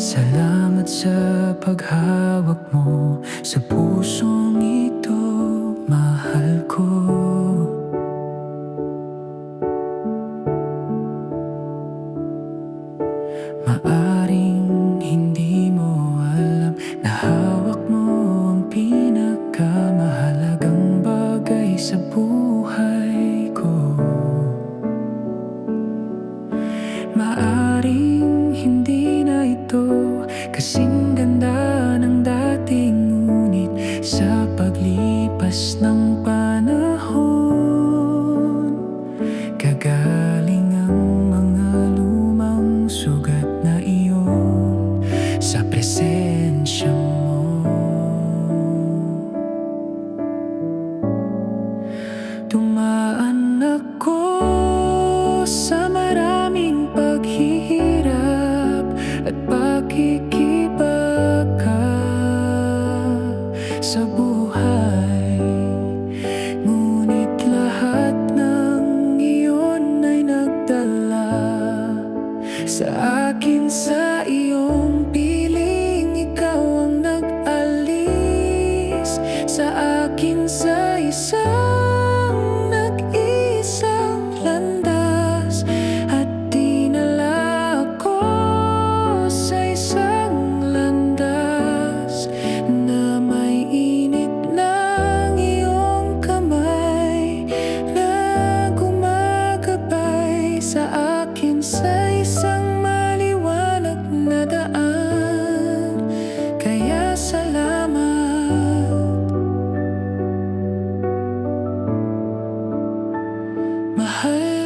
Salamat sa paghawak mo sa pusong ito, mahal ko. Maaring hindi mo alam na hawak mo ang pinakamahalagang bagay sa buhay ko. Maaring hindi na ito kasing ganda ng dating, ngunit sa paglipas ng panahon, gagaling ang mga lumang sugat na iyon sa presensya mo. Dumaan ako sa maraming paghihirap at pakikibaka sa buhay, ngunit lahat ng iyon ay nagdala sa akin sa iyong piling. Ikaw ang nag-alis sa akin sa isang nag-isang landas, at dinala ako sa isang landas na may init ng iyong kamay na gumagabay sa akin sa isang maliwanag na daan. Kaya salamat, mahal